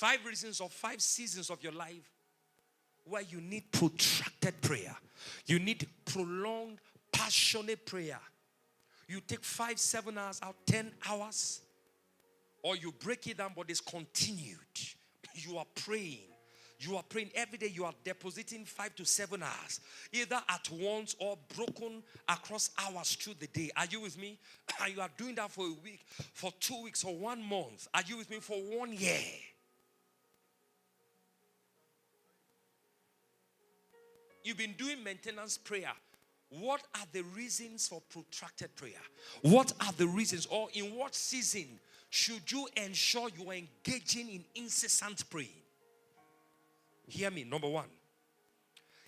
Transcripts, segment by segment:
5 reasons or 5 seasons of your life where you need protracted prayer. You need prolonged, passionate prayer. You take 5, 7 hours out, 10 hours. Or you break it down, but it's continued. You are praying. You are praying every day. You are depositing 5 to 7 hours, either at once or broken across hours through the day. Are you with me? And you are doing that for a week, for 2 weeks, or 1 month. Are you with me? For 1 year. You've been doing maintenance prayer. What are the reasons for protracted prayer? What are the reasons, or in what season should you ensure you are engaging in incessant praying? Hear me. Number 1,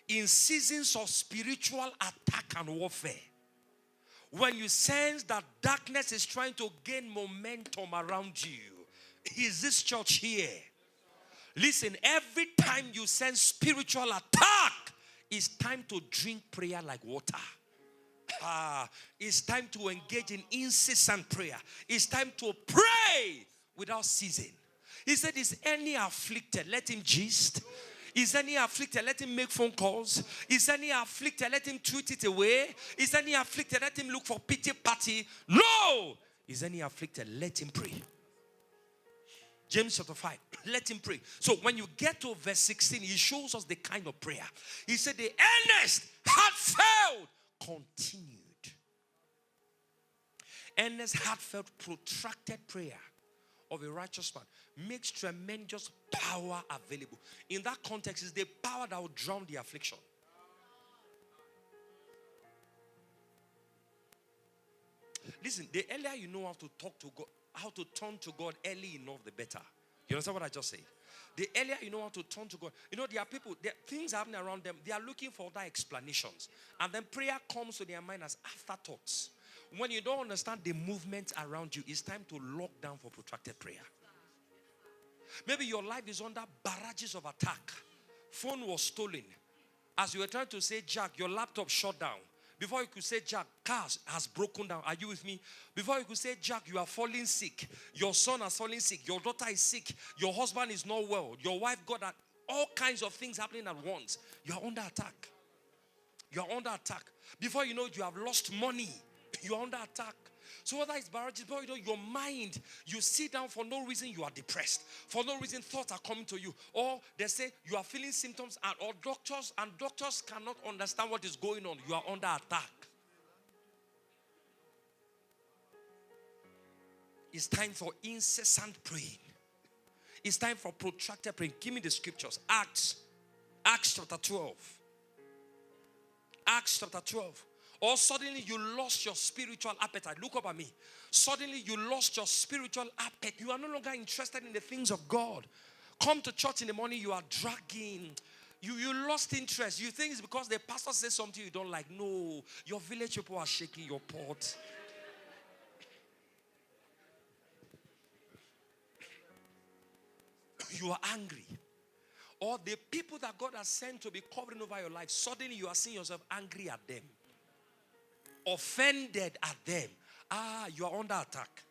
in seasons of spiritual attack and warfare, when you sense that darkness is trying to gain momentum around you, is this church here? Listen, every time you sense spiritual attack, it's time to drink prayer like water. It's time to engage in incessant prayer. It's time to pray without ceasing. He said, is any afflicted? Let him gist. Is any afflicted? Let him make phone calls. Is any afflicted? Let him tweet it away. Is any afflicted? Let him look for pity party. No! Is any afflicted? Let him pray. James chapter 5. Let him pray. So when you get to verse 16, he shows us the kind of prayer. He said, the earnest, heartfelt, continued. Earnest, heartfelt, protracted prayer of a righteous man makes tremendous power available. In that context, is the power that will drown the affliction. Listen, the earlier you know how to talk to God, how to turn to God early enough, the better. You understand what I just said? The earlier you know how to turn to God. You know, there are people, things happening around them. They are looking for other explanations. And then prayer comes to their mind as afterthoughts. When you don't understand the movement around you, it's time to lock down for protracted prayer. Maybe your life is under barrages of attack. Phone was stolen. As you were trying to say, Jack, your laptop shut down. Before you could say, Jack, car has broken down. Are you with me? Before you could say, Jack, you are falling sick. Your son has fallen sick. Your daughter is sick. Your husband is not well. Your wife got that. All kinds of things happening at once. You are under attack. You are under attack. Before you know it, you have lost money. You are under attack. So whether it's barrages, but you know, your mind, you sit down for no reason, you are depressed. For no reason, thoughts are coming to you. Or they say you are feeling symptoms, or doctors cannot understand what is going on. You are under attack. It's time for incessant praying. It's time for protracted praying. Give me the scriptures. Acts chapter 12. Acts chapter 12. Or suddenly you lost your spiritual appetite. Look up at me. Suddenly you lost your spiritual appetite. You are no longer interested in the things of God. Come to church in the morning, you are dragging. You lost interest. You think it's because the pastor says something you don't like. No. Your village people are shaking your pot. You are angry. Or the people that God has sent to be covering over your life, suddenly you are seeing yourself angry at them. Offended at them. You are under attack.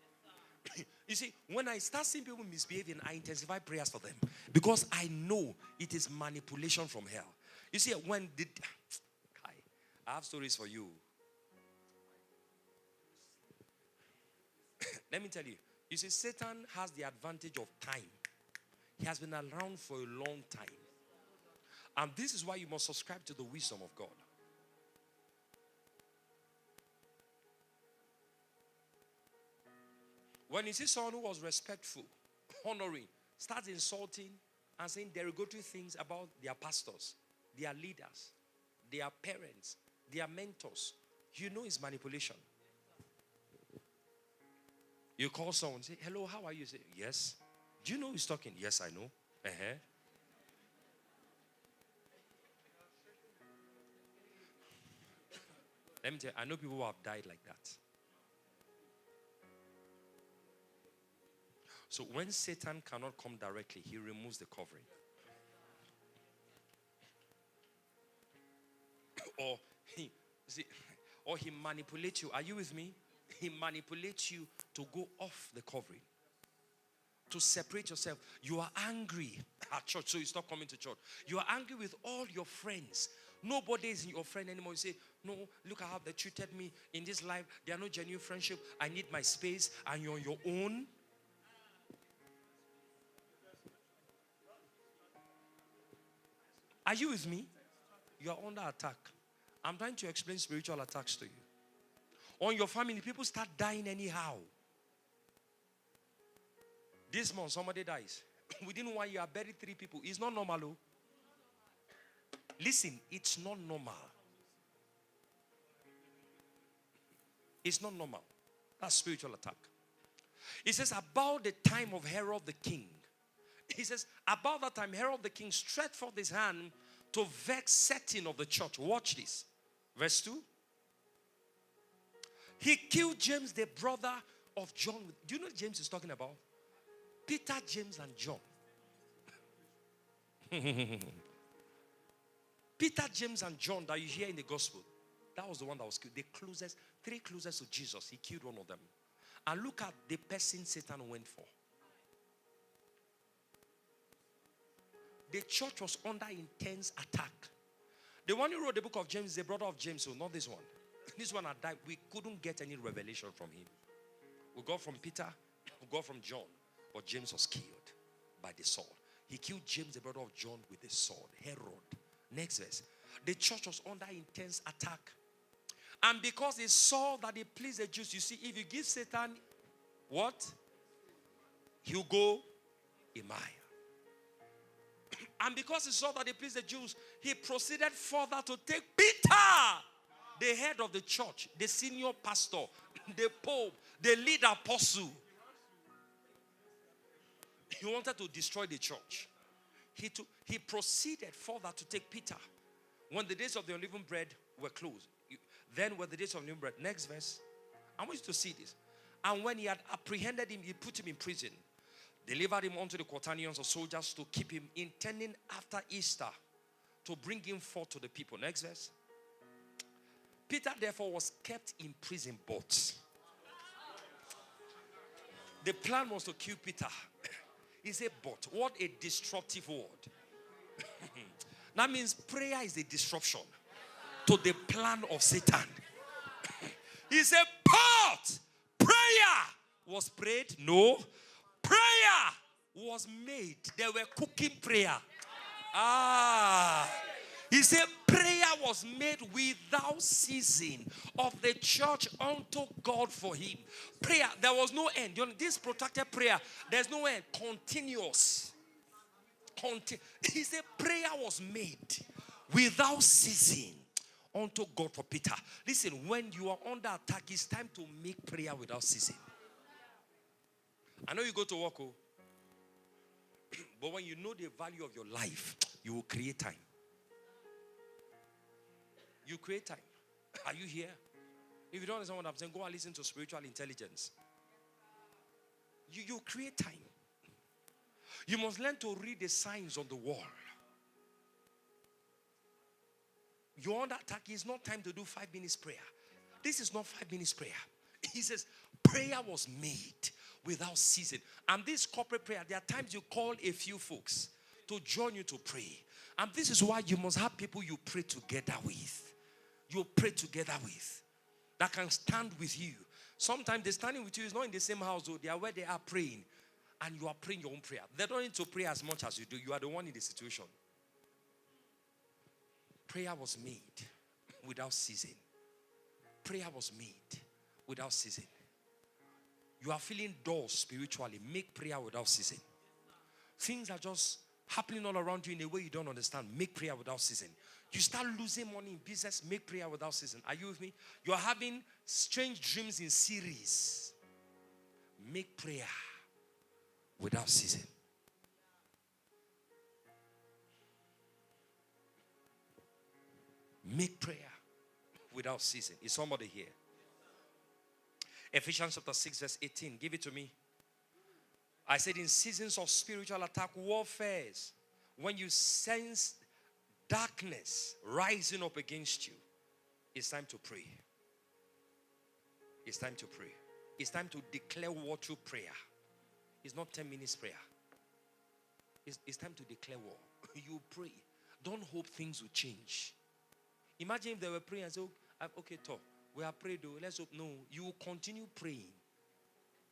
You see, when I start seeing people misbehaving, I intensify prayers for them. Because I know it is manipulation from hell. You see, I have stories for you. Let me tell you. You see, Satan has the advantage of time. He has been around for a long time. And this is why you must subscribe to the wisdom of God. When you see someone who was respectful, honoring, starts insulting and saying derogatory things about their pastors, their leaders, their parents, their mentors, you know it's manipulation. You call someone, say, hello, how are you? Say, yes. Do you know who's talking? Yes, I know. Let me tell you, I know people who have died like that. So when Satan cannot come directly, he removes the covering. Or he manipulates you. Are you with me? He manipulates you to go off the covering. to separate yourself. You are angry at church, so you stop coming to church. You are angry with all your friends. Nobody is your friend anymore. You say, no, look at how they treated me in this life. There are no genuine friendship. I need my space, and you're on your own. Are you with me? You are under attack. I'm trying to explain spiritual attacks to you. On your family, people start dying anyhow. This month, somebody dies. Within 1 year, I buried 3 people. It's not normal. Oh. Listen, it's not normal. It's not normal. That's spiritual attack. It says, about the time of Herod the king. He says, about that time, Herod the king stretched forth his hand to vex certain of the church. Watch this. Verse 2. He killed James, the brother of John. Do you know what James is talking about? Peter, James, and John. Peter, James, and John that you hear in the gospel. That was the one that was killed. The closest, 3 closest to Jesus. He killed one of them. And look at the person Satan went for. The church was under intense attack. The one who wrote the book of James is the brother of James, so not this one. This one had died. We couldn't get any revelation from him. We got from Peter, we got from John. But James was killed by the sword. He killed James, the brother of John, with the sword. Herod. Next verse. The church was under intense attack. And because they saw that it pleased the Jews, you see, if you give Satan what? He'll go a mile. And because he saw that it pleased the Jews, he proceeded further to take Peter, the head of the church, the senior pastor, the pope, the lead apostle. He wanted to destroy the church. He proceeded further to take Peter. When the days of the unleavened bread were closed, then were the days of unleavened bread. Next verse. I want you to see this. And when he had apprehended him, he put him in prison, delivered him unto the quaternions of soldiers to keep him, intending after Easter to bring him forth to the people. Next verse. Peter therefore was kept in prison, but the plan was to kill Peter. He said, but what a disruptive word. That means prayer is a disruption to the plan of Satan. He said, but prayer was prayed. No. Prayer was made. They were cooking prayer. He said prayer was made without ceasing of the church unto God for him. Prayer, there was no end. This protracted prayer, there's no end. Continuous. He said prayer was made without ceasing unto God for Peter. Listen, when you are under attack, it's time to make prayer without ceasing. I know you go to work, but when you know the value of your life, you will create time. You create time. Are you here? If you don't understand what I'm saying, go and listen to spiritual intelligence. You create time. You must learn to read the signs on the wall. You're under attack. It's not time to do 5 minutes prayer. This is not 5 minutes prayer. He says, prayer was made without ceasing. And this corporate prayer, there are times you call a few folks to join you to pray. And this is why you must have people you pray together with. You pray together with. That can stand with you. Sometimes the standing with you is not in the same house, though. They are where they are praying. And you are praying your own prayer. They don't need to pray as much as you do. You are the one in the situation. Prayer was made without ceasing. Prayer was made without ceasing. You are feeling dull spiritually. Make prayer without ceasing. Things are just happening all around you in a way you don't understand. Make prayer without ceasing. You start losing money in business. Make prayer without ceasing. Are you with me? You are having strange dreams in series. Make prayer without ceasing. Make prayer without ceasing. Is somebody here? Ephesians chapter 6 verse 18. Give it to me. I said in seasons of spiritual attack, warfares, when you sense darkness rising up against you, it's time to pray. It's time to pray. It's time to declare war through prayer. It's not 10 minutes prayer. It's time to declare war. You pray. Don't hope things will change. Imagine if they were praying and say, okay, talk. We are praying though. Let's hope. No, you will continue praying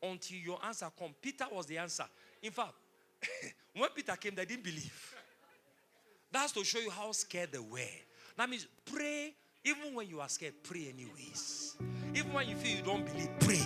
until your answer comes. Peter was the answer. In fact, when Peter came, they didn't believe. That's to show you how scared they were. That means pray. Even when you are scared, pray anyways. Even when you feel you don't believe, pray.